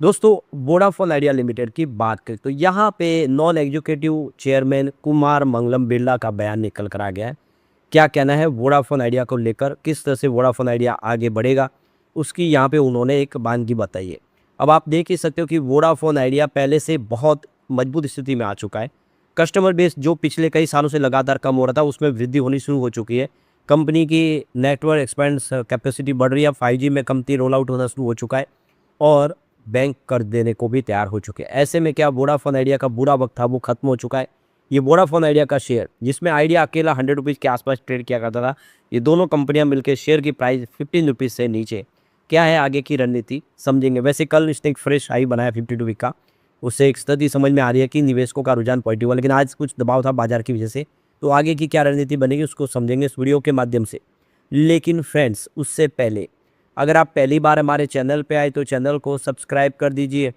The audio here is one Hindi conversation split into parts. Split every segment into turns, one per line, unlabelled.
दोस्तों, वोडाफोन आइडिया लिमिटेड की बात करें तो यहाँ पे non executive chairman Kumar Mangalam Birla का बयान निकल कर आ गया है। क्या कहना है वोडाफोन आइडिया को लेकर, किस तरह से वोडाफोन आइडिया आगे बढ़ेगा, उसकी यहाँ पे उन्होंने एक बानगी बताई है। अब आप देख ही सकते हो कि वोडाफोन आइडिया पहले से बहुत मजबूत स्थिति में आ चुका है। कस्टमर बेस जो पिछले कई सालों से लगातार कम हो रहा था, उसमें वृद्धि होनी शुरू हो चुकी है। कंपनी की नेटवर्क एक्सपेंड कैपेसिटी बढ़ रही है, 5G में कंपनी रोल आउट होना शुरू हो चुका है और बैंक कर्ज देने को भी तैयार हो चुके हैं। ऐसे में क्या वोडाफोन आइडिया का बुरा वक्त था वो खत्म हो चुका है। ये वोडाफोन आइडिया का शेयर, जिसमें आइडिया अकेला 100 रुपीज़ के आसपास ट्रेड किया करता था, ये दोनों कंपनियां मिलकर शेयर की प्राइस 15 रुपीज़ से नीचे। क्या है आगे की रणनीति, समझेंगे। वैसे कल इसने एक फ्रेश हाई बनाया 52 वीक का, उससे एक स्थिति समझ में आ रही है कि निवेशकों का रुझान पॉजिटिव हुआ, लेकिन आज कुछ दबाव था बाजार की वजह से। तो आगे की क्या रणनीति बनेगी उसको समझेंगे इस वीडियो के माध्यम से। लेकिन फ्रेंड्स, उससे पहले अगर आप पहली बार हमारे चैनल पे आए तो चैनल को सब्सक्राइब कर दीजिए,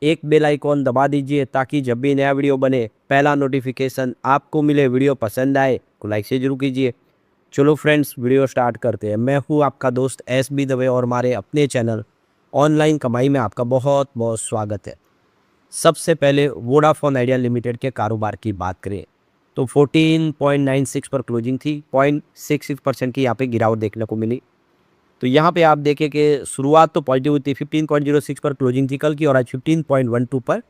एक बेल आइकॉन दबा दीजिए ताकि जब भी नया वीडियो बने पहला नोटिफिकेशन आपको मिले। वीडियो पसंद आए तो लाइक से जरूर कीजिए। चलो फ्रेंड्स, वीडियो स्टार्ट करते हैं। मैं हूँ आपका दोस्त SB दवे और हमारे अपने चैनल ऑनलाइन कमाई में आपका बहुत बहुत स्वागत है। सबसे पहले वोडाफोन आइडिया लिमिटेड के कारोबार की बात करें तो 14.96 पर क्लोजिंग थी, 0.66% की यहाँ पे गिरावट देखने को मिली। तो यहाँ पे आप देखें कि शुरुआत तो पॉजिटिव हुई थी, 15.06 पर क्लोजिंग थी कल की, और आज 15.12 पर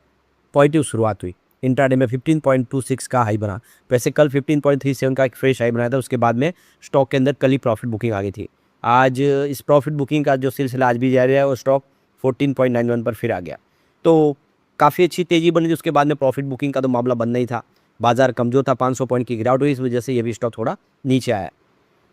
पॉजिटिव शुरुआत हुई। इंट्राडे में 15.26 का हाई बना। वैसे कल 15.37 का एक फ्रेश हाई बनाया था, उसके बाद में स्टॉक के अंदर कल ही प्रॉफिट बुकिंग आ गई थी। आज इस प्रॉफिट बुकिंग का जो सिलसिला आज भी जारी है और स्टॉक 14.91 पर फिर आ गया। तो काफ़ी अच्छी तेज़ी बनी थी, उसके बाद में प्रॉफिट बुकिंग का तो मामला बंद नहीं था। बाजार कमजोर था, 500 पॉइंट की गिरावट हुई, इस वजह से ये भी स्टॉक थोड़ा नीचे आया।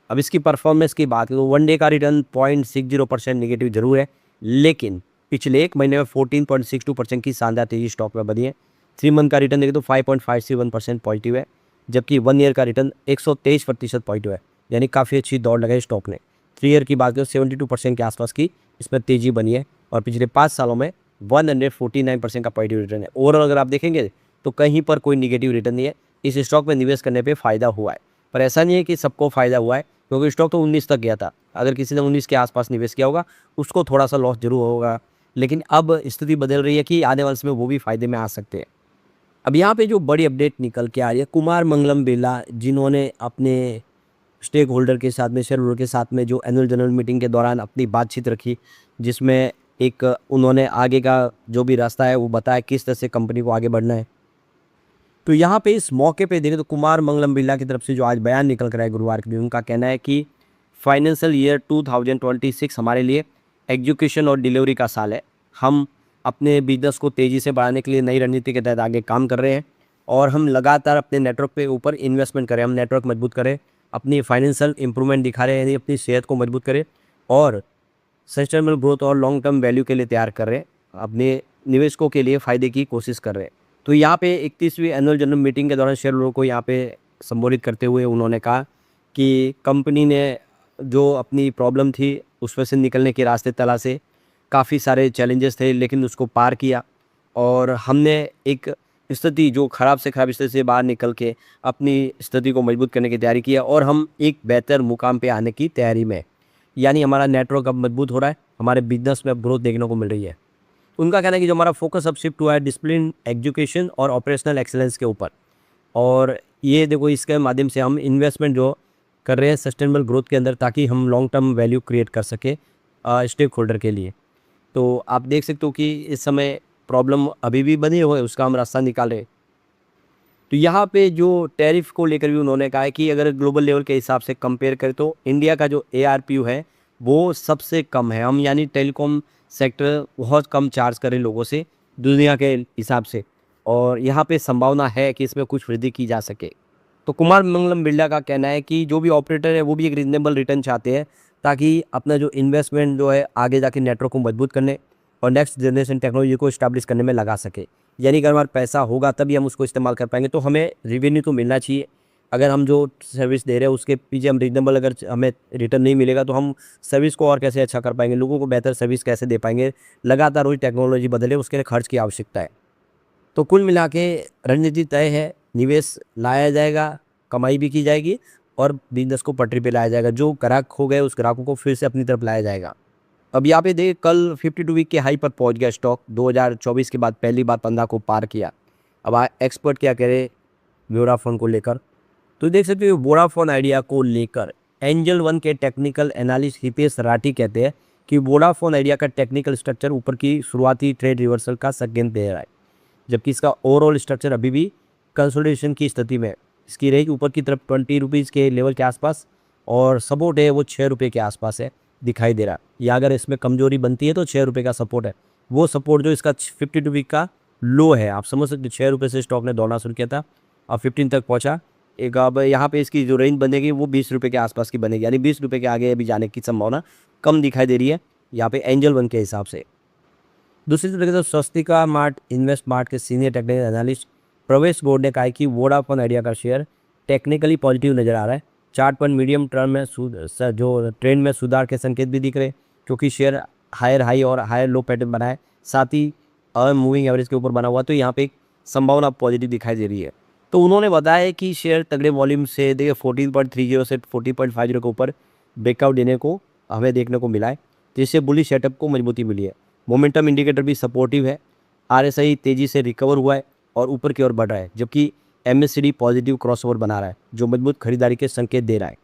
अब इसकी परफॉर्मेंस की बात करें तो वन डे का रिटर्न 0.60% नेगेटिव जरूर है, लेकिन पिछले एक महीने में 14.62% की शानदार तेजी स्टॉक में बनी है। 3 मंथ का रिटर्न देखें तो 5.57% पॉजिटिव है, जबकि 1 ईयर का रिटर्न 123% पॉजिटिव है, यानी काफ़ी अच्छी दौड़ लगाई स्टॉक ने। 3 ईयर की बात करें 72% के आसपास की इसमें तेजी बनी है, और पिछले 5 सालों में 149% का पॉजिटिव रिटर्न है। ओवरऑल अगर आप देखेंगे तो कहीं पर कोई निगेटिव रिटर्न नहीं है। इस स्टॉक में निवेश करने पर फ़ायदा हुआ है, पर ऐसा नहीं है कि सबको फ़ायदा हुआ है, क्योंकि स्टॉक तो 19 तक गया था। अगर किसी ने 19 के आसपास निवेश किया होगा उसको थोड़ा सा लॉस जरूर होगा, लेकिन अब स्थिति बदल रही है कि आने वाले समय वो भी फायदे में आ सकते हैं। अब यहाँ पे जो बड़ी अपडेट निकल के आ रही है, कुमार मंगलम बिरला जिन्होंने अपने स्टेक होल्डर के साथ में, शेयर होल्डर के साथ में जो एनुअल जनरल मीटिंग के दौरान अपनी बातचीत रखी, जिसमें एक उन्होंने आगे का जो भी रास्ता है वो बताया, किस तरह से कंपनी को आगे बढ़ना है। तो यहाँ पे इस मौके पे देखें तो कुमार मंगलम बिरला की तरफ से जो आज बयान निकल कर आया गुरुवार के दिन, उनका कहना है कि फाइनेंशियल ईयर 2026 हमारे लिए एग्जीक्यूशन और डिलीवरी का साल है। हम अपने बिजनेस को तेज़ी से बढ़ाने के लिए नई रणनीति के तहत आगे काम कर रहे हैं, और हम लगातार अपने नेटवर्क पे ऊपर इन्वेस्टमेंट करें, हम नेटवर्क मजबूत करें, अपनी फाइनेंशियल इंप्रूवमेंट दिखा रहे हैं, यानी अपनी सेहत को मजबूत करें और सस्टेनेबल ग्रोथ और लॉन्ग टर्म वैल्यू के लिए तैयार कर रहे हैं, अपने निवेशकों के लिए फ़ायदे की कोशिश कर रहे हैं। तो यहाँ पे 31वीं एनुअल जनरल मीटिंग के दौरान शेयर होल्डर को यहाँ पे संबोधित करते हुए उन्होंने कहा कि कंपनी ने जो अपनी प्रॉब्लम थी उसमें से निकलने के रास्ते तलाशे, काफ़ी सारे चैलेंजेस थे लेकिन उसको पार किया, और हमने एक स्थिति जो ख़राब से ख़राब स्थिति से बाहर निकल के अपनी स्थिति को मजबूत करने की तैयारी किया, और हम एक बेहतर मुकाम पे आने की तैयारी में। यानी हमारा नेटवर्क अब मजबूत हो रहा है, हमारे बिजनेस में अब ग्रोथ देखने को मिल रही है। उनका कहना है कि जो हमारा फोकस अब शिफ्ट हुआ है डिसिप्लिन, एजुकेशन और ऑपरेशनल एक्सीलेंस के ऊपर, और ये देखो इसके माध्यम से हम इन्वेस्टमेंट जो कर रहे हैं सस्टेनेबल ग्रोथ के अंदर, ताकि हम लॉन्ग टर्म वैल्यू क्रिएट कर सके स्टेक होल्डर के लिए। तो आप देख सकते हो कि इस समय प्रॉब्लम अभी भी बनी हुई है, उसका हम रास्ता निकाल रहे हैं। तो यहाँ पे जो टैरिफ को लेकर भी उन्होंने कहा है कि अगर ग्लोबल लेवल के हिसाब से कंपेयर करें तो इंडिया का जो ARPU है वो सबसे कम है। हम यानी टेलीकॉम सेक्टर बहुत कम चार्ज करें लोगों से दुनिया के हिसाब से, और यहाँ पे संभावना है कि इसमें कुछ वृद्धि की जा सके। तो कुमार मंगलम बिरला का कहना है कि जो भी ऑपरेटर है वो भी एक रीजनेबल रिटर्न चाहते हैं, ताकि अपना जो इन्वेस्टमेंट जो है आगे जाके नेटवर्क को मजबूत करने और नेक्स्ट जनरेशन टेक्नोलॉजी को इस्टेब्लिश करने में लगा सके। यानी कि हमारा पैसा होगा तभी हम उसको इस्तेमाल कर पाएंगे, तो हमें रेवेन्यू तो मिलना चाहिए। अगर हम जो सर्विस दे रहे हैं उसके पीछे हम रीजनेबल अगर हमें रिटर्न नहीं मिलेगा तो हम सर्विस को और कैसे अच्छा कर पाएंगे, लोगों को बेहतर सर्विस कैसे दे पाएंगे। लगातार वही टेक्नोलॉजी बदले, उसके लिए खर्च की आवश्यकता है। तो कुल मिला के रणनीति तय है, निवेश लाया जाएगा, कमाई भी की जाएगी और बिजनेस को पटरी पे लाया जाएगा। जो ग्राहक खो गए उस ग्राहकों को फिर से अपनी तरफ लाया जाएगा। अब यहाँ पे देखिए कल 52 वीक के हाई पर पहुँच गया स्टॉक, 2024 के बाद पहली बार 15 को पार किया। अब एक्सपर्ट क्या कह रहे वोडाफोन को लेकर, तो देख सकते हो वोडाफोन आइडिया को लेकर एंजल वन के टेक्निकल एनालिस्ट हितेश राठी कहते हैं कि वोडाफोन आइडिया का टेक्निकल स्ट्रक्चर ऊपर की शुरुआती ट्रेड रिवर्सल का संकेत दे रहा है, जबकि इसका ओवरऑल स्ट्रक्चर अभी भी कंसोलिडेशन की स्थिति में है। इसकी रहेगी ऊपर की तरफ 20 रुपीज़ के लेवल के आसपास, और सपोर्ट है वो 6 रुपये के आसपास है दिखाई दे रहा है। या अगर इसमें कमजोरी बनती है तो 6 रुपये का सपोर्ट है, वो सपोर्ट जो इसका 52 वीक का लो है। आप समझ सकते 6 रुपये से स्टॉक ने दौड़ना शुरू किया था, अब 15 तक पहुंचा। एक अब यहाँ पे इसकी जो रेंज बनेगी वो 20 रुपये के आसपास की बनेगी, यानी 20 रुपये के आगे अभी जाने की संभावना कम दिखाई दे रही है यहाँ पे एंजल वन के हिसाब से। दूसरी तरीके से स्वस्तिका मार्ट इन्वेस्ट मार्ट के सीनियर टेक्निकल एनालिस्ट प्रवेश गौड़ ने कहा है कि वोडाफोन आइडिया का शेयर टेक्निकली पॉजिटिव नजर आ रहा है। चार्ट पर मीडियम टर्म में जो ट्रेंड में सुधार के संकेत भी दिख रहे हैं, क्योंकि शेयर हायर हाई और हायर लो पैटर्न बना है, साथ ही मूविंग एवरेज के ऊपर बना हुआ, तो यहाँ पे एक संभावना पॉजिटिव दिखाई दे रही है। तो उन्होंने बताया कि शेयर तगड़े वॉल्यूम से देखिए 14.30 से 14.50 के ऊपर ब्रेकआउट देने को हमें देखने को मिला है, जिससे बुलिश सेटअप को मजबूती मिली है। मोमेंटम इंडिकेटर भी सपोर्टिव है, आरएसआई तेजी से रिकवर हुआ है और ऊपर की ओर बढ़ रहा है, जबकि एमएससीडी पॉजिटिव क्रॉसओवर बना रहा है, जो मजबूत खरीदारी के संकेत दे रहा है।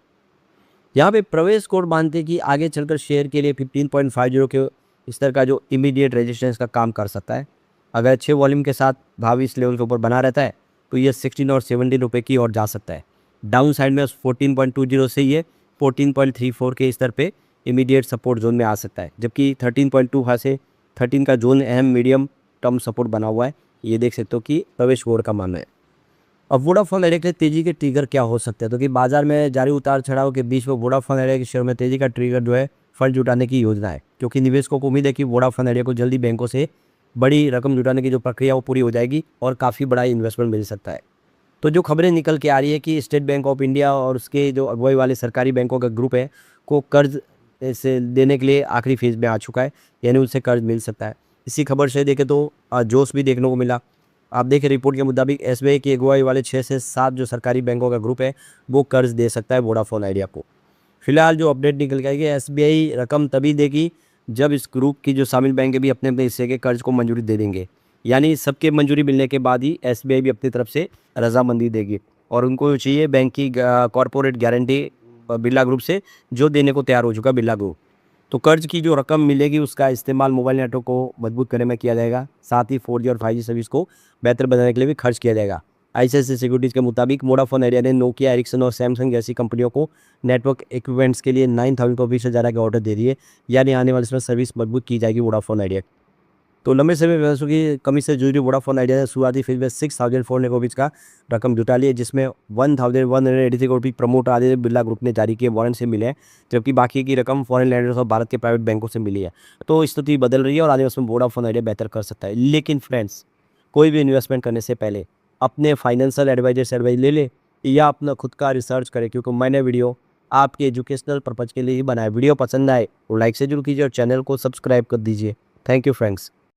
यहाँ पे प्रवेश कोड मानते हैं कि आगे चलकर शेयर के लिए 15.50 के स्तर का जो इमीडिएट रेजिस्टेंस का काम कर सकता है। अगर अच्छे वॉल्यूम के साथ भावी इस लेवल के ऊपर बना रहता है तो ये 16 और 17 रुपये की ओर जा सकता है। डाउन साइड में 14.20 से ये 14.34 के स्तर पे इमीडिएट सपोर्ट जोन में आ सकता है, जबकि 13.2 से 13 का जोन अहम मीडियम टर्म सपोर्ट बना हुआ है। ये देख सकते हो कि प्रवेश कोड का मानना है। अब वोडाफोन आइडिया के तेजी के ट्रिगर क्या हो सकते हैं, तो कि बाजार में जारी उतार चढ़ाव के बीच में वोडाफोन आइडिया के शेयर में तेजी का ट्रिगर जो है फंड जुटाने की योजना है, क्योंकि निवेशकों को उम्मीद है कि वोडाफोन आइडिया को जल्दी बैंकों से बड़ी रकम जुटाने की जो प्रक्रिया वो पूरी हो जाएगी और काफ़ी बड़ा इन्वेस्टमेंट मिल सकता है। तो जो खबरें निकल के आ रही है कि स्टेट बैंक ऑफ इंडिया और उसके जो अगुवाई वाले सरकारी बैंकों का ग्रुप है को कर्ज से देने के लिए आखिरी फेज में आ चुका है, यानी उनसे कर्ज मिल सकता है। इसी खबर से देखें तो जोश भी देखने को मिला। आप देखें रिपोर्ट के मुताबिक एसबीआई की अगुवाई वाले 6 से 7 जो सरकारी बैंकों का ग्रुप है वो कर्ज दे सकता है वोडाफोन आइडिया को। फिलहाल जो अपडेट निकल के आई कि एसबीआई रकम तभी देगी जब इस ग्रुप की जो शामिल बैंक भी अपने अपने हिस्से के कर्ज को मंजूरी दे देंगे, यानी सबके मंजूरी मिलने के बाद ही एसबीआई भी अपनी तरफ से रजामंदी देगी, और उनको चाहिए बैंक की कॉरपोरेट गारंटी बिरला ग्रुप से, जो देने को तैयार हो चुका बिरला ग्रुप। तो कर्ज की जो रकम मिलेगी उसका इस्तेमाल मोबाइल नेटवर्क को मजबूत करने में किया जाएगा, साथ ही 4G और 5G सर्विस को बेहतर बनाने के लिए भी खर्च किया जाएगा। आईसीआईसीआई सिक्योरिटीज़ के मुताबिक वोडाफोन आइडिया ने नोकिया, एरिक्सन और सैमसंग जैसी कंपनियों को नेटवर्क इक्विपमेंट्स के लिए 9,000 करोड़ से ज़्यादा के ऑर्डर दे दिए, यानी आने वाले समय सर्विस मजबूत की जाएगी वोडाफोन आइडिया। तो लंबे समय में पैसों की कमी से जूझ रही वोडाफोन आइडिया ने शुरुआती फेज में 6,400 करोड़ का रकम जुटा ली है, जिसमें 1,183 करोड़ प्रमोट आदित्य बिरला ग्रुप ने जारी किए वारंट से मिले हैं, जबकि बाकी की रकम फॉरेन लैंडर्स और भारत के प्राइवेट बैंकों से मिली है। तो स्थिति बदल रही है और आने वाले में वोडाफोन आइडिया बेहतर कर सकता है। लेकिन फ्रेंड्स, कोई भी इन्वेस्टमेंट करने से पहले अपने फाइनेंशियल एडवाइजर से एडवाइस ले ले या अपना खुद का रिसर्च करें, क्योंकि मैंने वीडियो आपके एजुकेशनल पर्पज़ के लिए ही बनाया। वीडियो पसंद आए तो लाइक से जरूर कीजिए और चैनल को सब्सक्राइब कर दीजिए। Thank you friends.